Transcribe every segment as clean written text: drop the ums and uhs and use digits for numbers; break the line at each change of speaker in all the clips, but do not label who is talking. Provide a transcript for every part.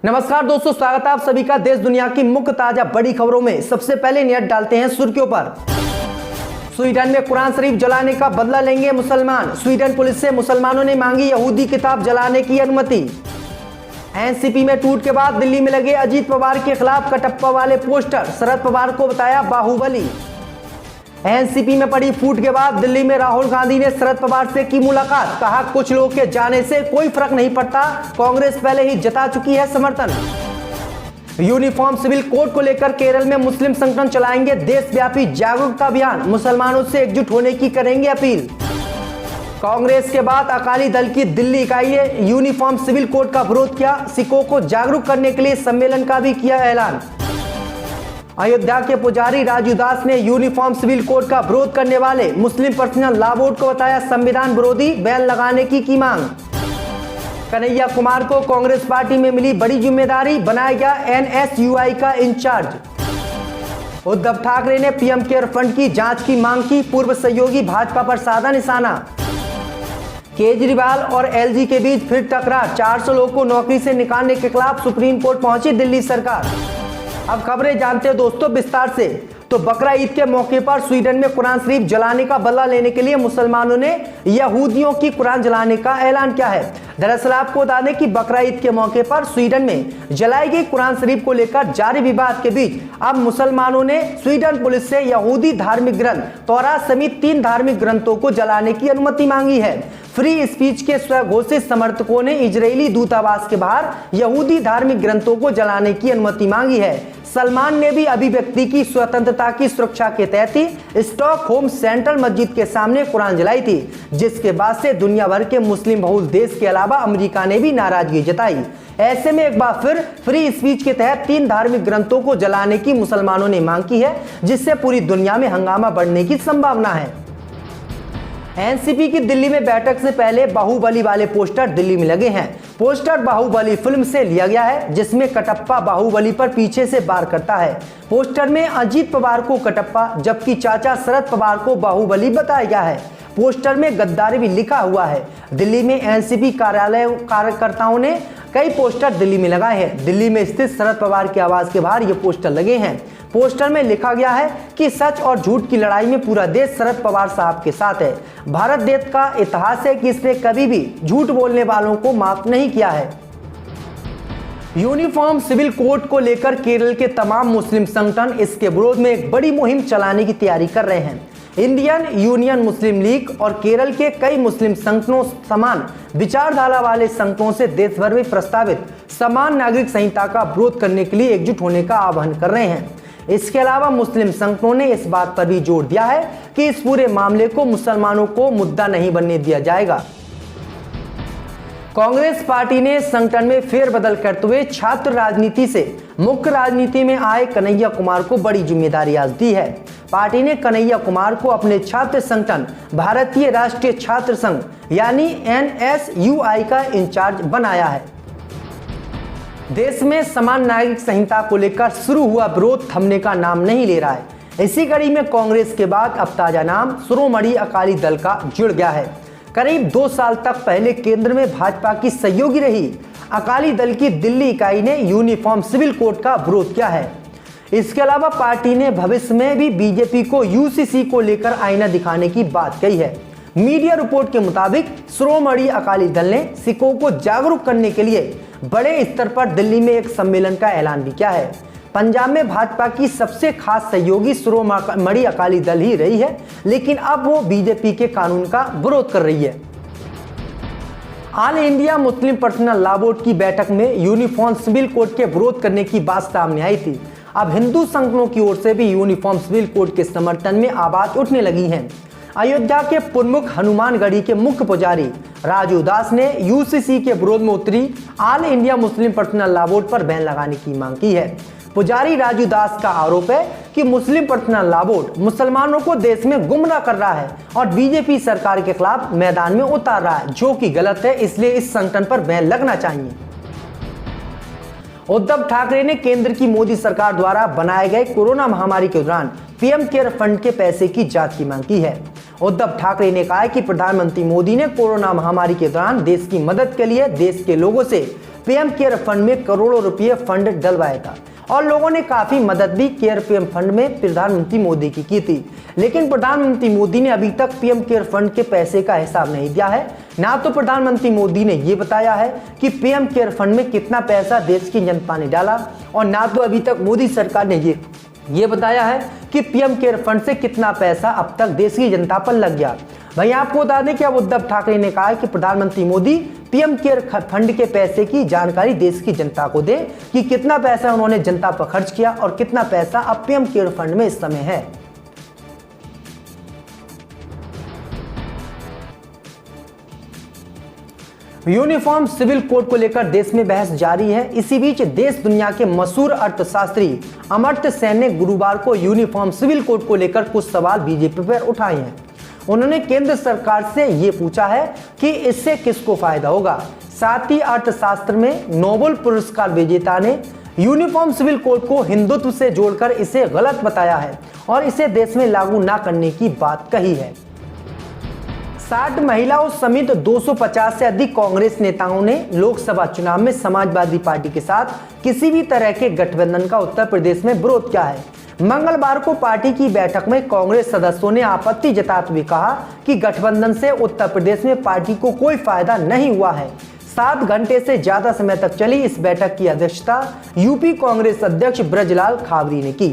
नमस्कार दोस्तों, स्वागत है आप सभी का देश दुनिया की मुख्य ताजा बड़ी खबरों में। सबसे पहले नजर डालते हैं सुर्खियों पर। स्वीडन में कुरान शरीफ जलाने का बदला लेंगे मुसलमान। स्वीडन पुलिस से मुसलमानों ने मांगी यहूदी किताब जलाने की अनुमति। एनसीपी में टूट के बाद दिल्ली में लगे अजीत पवार के खिलाफ कटप्पा वाले पोस्टर, शरद पवार को बताया बाहुबली। एनसीपी में पड़ी फूट के बाद दिल्ली में राहुल गांधी ने शरद पवार से की मुलाकात। कहा कुछ लोग के जाने से कोई फर्क नहीं पड़ता, कांग्रेस पहले ही जता चुकी है समर्थन। यूनिफॉर्म सिविल कोड को लेकर केरल में मुस्लिम संगठन चलाएंगे देशव्यापी जागरूकता अभियान, मुसलमानों से एकजुट होने की करेंगे अपील। कांग्रेस के बाद अकाली दल की दिल्ली इकाई ने यूनिफॉर्म सिविल कोड का विरोध किया। सिखों को जागरूक करने के लिए सम्मेलन का भी किया ऐलान। अयोध्या के पुजारी राजू दास ने यूनिफॉर्म सिविल कोड का विरोध करने वाले मुस्लिम पर्सनल लॉ बोर्ड को बताया संविधान विरोधी, बैन लगाने की मांग। कन्हैया कुमार को कांग्रेस पार्टी में मिली बड़ी जिम्मेदारी, बनाया गया एनएसयूआई का इंचार्ज। उद्धव ठाकरे ने पीएम केयर फंड की जांच की मांग की, पूर्व सहयोगी भाजपा पर साधा निशाना। केजरीवाल और एलजी के बीच फिर टकरार, 400 लोगों को नौकरी से निकालने के खिलाफ सुप्रीम कोर्ट पहुंची दिल्ली सरकार। अब खबरें जानते हैं दोस्तों विस्तार से। तो बकरा ईद के मौके पर स्वीडन में कुरान शरीफ जलाने का बदला लेने के लिए मुसलमानों ने यहूदियों की कुरान जलाने का ऐलान किया है। दरअसल आपको बता दें कि बकरा ईद के मौके पर स्वीडन में जलाई गई कुरान शरीफ को लेकर जारी विवाद के बीच अब मुसलमानों ने स्वीडन पुलिस से यहूदी धार्मिक ग्रंथ तौरात समेत 3 धार्मिक ग्रंथों को जलाने की अनुमति मांगी है। फ्री स्पीच के स्वघोषित समर्थकों ने इजरायली दूतावास के बाहर यहूदी धार्मिक ग्रंथों को जलाने की अनुमति मांगी है। सलमान ने भी अभिव्यक्ति की स्वतंत्रता की सुरक्षा के तहत ही स्टॉकहोम सेंट्रल मस्जिद के सामने कुरान जलाई थी, जिसके बाद से दुनिया भर के मुस्लिम बहुल देश के अलावा अमेरिका ने भी नाराजगी जताई। ऐसे में एक बार फिर फ्री स्पीच के तहत 3 धार्मिक ग्रंथों को जलाने की मुसलमानों ने मांग की है, जिससे पूरी दुनिया में हंगामा बढ़ने की संभावना है। एनसीपी की दिल्ली में बैठक से पहले बाहुबली वाले पोस्टर दिल्ली में लगे हैं। पोस्टर बाहुबली फिल्म से लिया गया है, जिसमें कटप्पा बाहुबली पर पीछे से वार करता है। पोस्टर में अजीत पवार को कटप्पा जबकि चाचा शरद पवार को बाहुबली बताया गया है। पोस्टर में गद्दारी भी लिखा हुआ है। दिल्ली में एनसीपी कार्यालय कार्यकर्ताओं ने कई पोस्टर दिल्ली में लगाए हैं। दिल्ली में स्थित शरद पवार के आवास के बाहर ये पोस्टर लगे हैं। पोस्टर में लिखा गया है कि सच और झूठ की लड़ाई में पूरा देश शरद पवार साहब के साथ है। भारत देश का इतिहास है कि इसने कभी भी झूठ बोलने वालों को माफ नहीं किया है। यूनिफॉर्म सिविल कोड को लेकर केरल के तमाम मुस्लिम संगठन इसके विरोध में एक बड़ी मुहिम चलाने की तैयारी कर रहे हैं। इंडियन यूनियन मुस्लिम लीग और केरल के कई मुस्लिम संगठनों समान विचारधारा वाले संगठनों से देश भर में प्रस्तावित समान नागरिक संहिता का विरोध करने के लिए एकजुट होने का आह्वान कर रहे हैं। इसके अलावा मुस्लिम संगठनों ने इस बात पर भी जोर दिया है कि इस पूरे मामले को मुसलमानों को मुद्दा नहीं बनने दिया जाएगा। कांग्रेस पार्टी ने संगठन में फेरबदल करते हुए छात्र राजनीति से मुख्य राजनीति में आए कन्हैया कुमार को बड़ी जिम्मेदारी आज दी है। पार्टी ने कन्हैया कुमार को अपने छात्र संगठन भारतीय राष्ट्रीय छात्र संघ यानी एनएसयूआई का इंचार्ज बनाया है। देश में समान नागरिक संहिता को लेकर शुरू हुआ विरोध थमने का नाम नहीं ले रहा है। इसी कड़ी में कांग्रेस के बाद अब ताजा नाम शिरोमणि अकाली दल का जुड़ गया है। करीब 2 साल तक पहले केंद्र में भाजपा की सहयोगी रही अकाली दल की दिल्ली इकाई ने यूनिफॉर्म सिविल कोड का विरोध किया है। इसके अलावा पार्टी ने भविष्य में भी बीजेपी को यूसीसी को लेकर आईना दिखाने की बात कही है। मीडिया रिपोर्ट के मुताबिक शिरोमणि अकाली दल ने सिखों को जागरूक करने के लिए बड़े स्तर पर दिल्ली में एक सम्मेलन का ऐलान भी किया है। पंजाब में भाजपा की सबसे खास सहयोगी शिरोमणि अकाली दल ही रही है, लेकिन अब वो बीजेपी के कानून का विरोध कर रही है। All India Muslim personal law board की बैठक में यूनिफॉर्म सिविल कोड के विरोध करने की बात सामने आई थी। अब हिंदू संगठनों की ओर से भी यूनिफॉर्म सिविल कोड के समर्थन में आवाज उठने लगी है। अयोध्या के प्रमुख हनुमानगढ़ी के मुख्य पुजारी राजू दास ने यूसीसी के विरोध में उतरी all India Muslim personal law board पर बैन लगाने की मांग की है। पुजारी राजू दास का आरोप है कि मुस्लिम पर्सनल लॉ बोर्ड मुसलमानों को देश में गुमराह कर रहा है और बीजेपी सरकार के खिलाफ मैदान में उतार रहा है, जो कि गलत है। इसलिए इस संगठन पर बैन लगना चाहिए। उद्धव ठाकरे ने केंद्र की मोदी सरकार द्वारा बनाए गए कोरोना महामारी के दौरान पीएम केयर फंड के पैसे की जांच की मांग की है। उद्धव ठाकरे ने कहा है कि प्रधानमंत्री मोदी ने कोरोना महामारी के दौरान देश की मदद के लिए देश के लोगों से पीएम केयर फंड में करोड़ों रुपये फंड डलवाया था और लोगों ने काफी मदद भी केयर पीएम फंड में प्रधानमंत्री मोदी की थी। लेकिन प्रधानमंत्री मोदी ने अभी तक पीएम केयर फंड के पैसे का हिसाब नहीं दिया है। ना तो प्रधानमंत्री मोदी ने ये बताया है कि पीएम केयर फंड में कितना पैसा देश की जनता ने डाला और ना तो अभी तक मोदी सरकार ने ये बताया है कि पीएम केयर फंड से कितना पैसा अब तक देश की जनता पर लग गया। भाई आपको बता दें कि अब उद्धव ठाकरे ने कहा है कि प्रधानमंत्री मोदी पीएम केयर फंड के पैसे की जानकारी देश की जनता को दे कि कितना पैसा उन्होंने जनता पर खर्च किया और कितना पैसा अब पीएम केयर फंड में इस समय है। यूनिफॉर्म सिविल कोड को लेकर देश में बहस जारी है। इसी बीच देश दुनिया के मशहूर अर्थशास्त्री अमर्त्य सेन ने गुरुवार को यूनिफॉर्म सिविल कोड को लेकर कुछ सवाल बीजेपी पर उठाए हैं। उन्होंने केंद्र सरकार से ये पूछा है कि इससे किसको फायदा होगा। साथ ही अर्थशास्त्र में नोबेल पुरस्कार विजेता ने यूनिफॉर्म सिविल कोड को हिंदुत्व से जोड़कर इसे गलत बताया है और इसे देश में लागू न करने की बात कही है। 60 महिलाओं समेत 250 से अधिक कांग्रेस नेताओं ने लोकसभा चुनाव में समाजवादी पार्टी के साथ किसी भी तरह के गठबंधन का उत्तर प्रदेश में विरोध किया है। मंगलवार को पार्टी की बैठक में कांग्रेस सदस्यों ने आपत्ति जताते हुए कहा कि गठबंधन से उत्तर प्रदेश में पार्टी को कोई फायदा नहीं हुआ है। 7 घंटे से ज्यादा समय तक चली इस बैठक की अध्यक्षता यूपी कांग्रेस अध्यक्ष ब्रजलाल खाबरी ने की।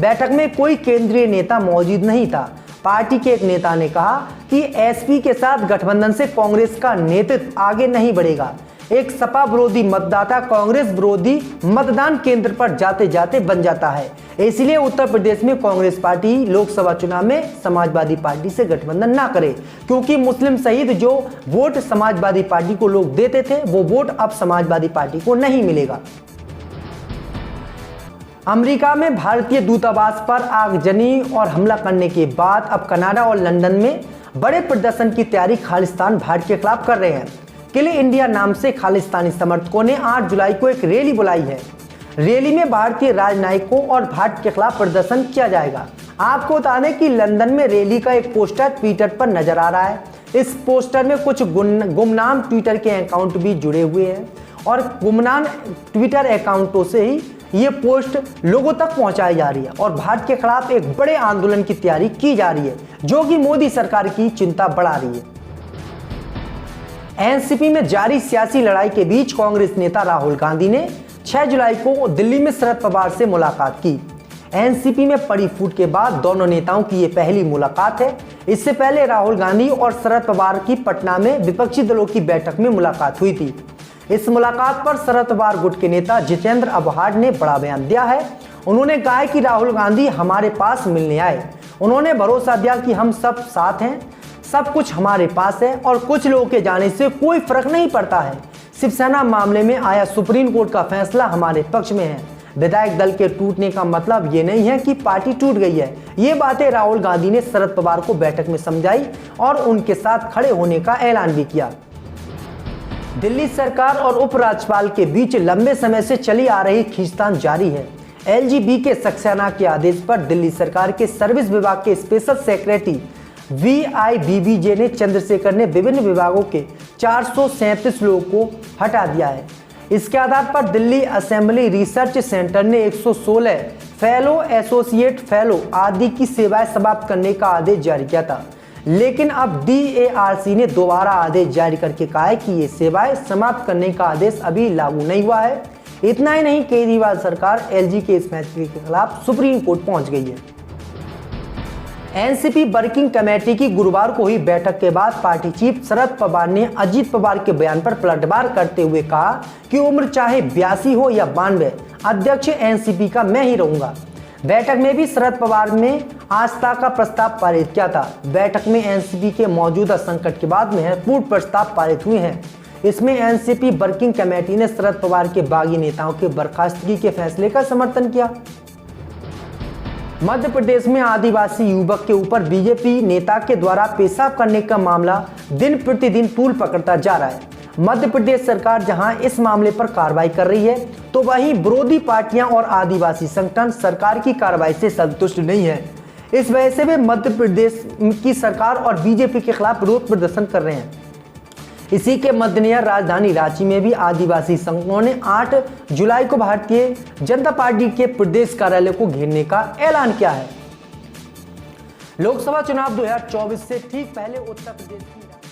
बैठक में कोई केंद्रीय नेता मौजूद नहीं था। पार्टी के एक नेता ने कहा कि एसपी के साथ गठबंधन से कांग्रेस का नेतृत्व आगे नहीं बढ़ेगा। एक सपा विरोधी मतदाता कांग्रेस विरोधी मतदान केंद्र पर जाते जाते बन जाता है। इसलिए उत्तर प्रदेश में कांग्रेस पार्टी लोकसभा चुनाव में समाजवादी पार्टी से गठबंधन ना करे, क्योंकि मुस्लिम सहित जो वोट समाजवादी पार्टी को लोग देते थे वो वोट अब समाजवादी पार्टी को नहीं मिलेगा। अमेरिका में भारतीय दूतावास पर आगजनी और हमला करने के बाद अब कनाडा और लंदन में बड़े प्रदर्शन की तैयारी खालिस्तान भारत के खिलाफ कर रहे हैं। किल इंडिया नाम से खालिस्तानी समर्थकों ने 8 जुलाई को एक रैली बुलाई है। रैली में भारतीय राजनयिकों और भारत के खिलाफ प्रदर्शन किया जाएगा। आपको बता दें कि लंदन में रैली का एक पोस्टर ट्विटर पर नजर आ रहा है। इस पोस्टर में कुछ गुमनाम ट्विटर के अकाउंट भी जुड़े हुए हैं और गुमनाम ट्विटर अकाउंटों से ही ये पोस्ट लोगों तक पहुंचाई जा रही है और भारत के खिलाफ एक बड़े आंदोलन की तैयारी की जा रही है, जो कि मोदी सरकार की चिंता बढ़ा रही है। एनसीपी में जारी सियासी लड़ाई के बीच कांग्रेस नेता राहुल गांधी ने 6 जुलाई को दिल्ली में शरद पवार से मुलाकात की। एनसीपी में पड़ी फूट के बाद दोनों नेताओं की ये पहली मुलाकात है। इससे पहले राहुल गांधी और शरद पवार की पटना में विपक्षी दलों की बैठक में मुलाकात हुई थी। इस मुलाकात पर शरद पवार गुट के नेता जितेंद्र अवहाड ने बड़ा बयान दिया है। उन्होंने कहा है कि राहुल गांधी हमारे पास मिलने आए। उन्होंने भरोसा दिया कि हम सब साथ हैं, सब कुछ हमारे पास है और कुछ लोगों के जाने से कोई फर्क नहीं पड़ता है। शिवसेना मामले में आया सुप्रीम कोर्ट का फैसला हमारे पक्ष में है। विधायक दल के टूटने का मतलब ये नहीं है कि पार्टी टूट गई है। ये बातें राहुल गांधी ने शरद पवार को बैठक में समझाई और उनके साथ खड़े होने का ऐलान भी किया। दिल्ली सरकार और उपराज्यपाल के बीच लंबे समय से चली आ रही खींचतान जारी है। एलजीबी के सक्सेना के आदेश पर दिल्ली सरकार के सर्विस विभाग के स्पेशल सेक्रेटरी VIBBJ ने चंद्रशेखर ने विभिन्न विभागों के 437 लोगों को हटा दिया है। इसके आधार पर दिल्ली असेंबली रिसर्च सेंटर ने 116 फेलो, एसोसिएट फेलो आदि की सेवाएं समाप्त करने का आदेश जारी किया था। लेकिन अब DARC ने दोबारा आदेश जारी करके कहा है कि ये सेवाएं समाप्त करने का आदेश अभी लागू नहीं हुआ है। इतना ही नहीं, केजरीवाल सरकार LG के इस फैसले के खिलाफ सुप्रीम कोर्ट पहुंच गई है। एनसीपी वर्किंग कमेटी की गुरुवार को हुई बैठक के बाद पार्टी चीफ शरद पवार ने अजीत पवार के बयान पर पलटवार करते हुए कहा कि उम्र चाहे 82 हो या 92, अध्यक्ष एनसीपी का मैं ही रहूंगा। बैठक में भी शरद पवार ने आस्था का प्रस्ताव पारित किया था। बैठक में एनसीपी के मौजूदा संकट के बाद महत्वपूर्ण प्रस्ताव पारित हुए हैं। इसमें एनसीपी वर्किंग कमेटी ने शरद पवार के बागी नेताओं के बर्खास्तगी के फैसले का समर्थन किया। मध्य प्रदेश में आदिवासी युवक के ऊपर बीजेपी नेता के द्वारा पेशाब करने का मामला दिन प्रतिदिन तूल पकड़ता जा रहा है। मध्य प्रदेश सरकार जहां इस मामले पर कार्रवाई कर रही है, तो वहीं विरोधी पार्टियां और आदिवासी संगठन सरकार की कार्रवाई से संतुष्ट नहीं है। इस वजह से वे मध्य प्रदेश की सरकार और बीजेपी के खिलाफ विरोध प्रदर्शन कर रहे हैं। इसी के मद्देनजर राजधानी रांची में भी आदिवासी संगठनों ने 8 जुलाई को भारतीय जनता पार्टी के प्रदेश कार्यालय को घेरने का ऐलान किया है। लोकसभा चुनाव 2024 से ठीक पहले उत्तर प्रदेश की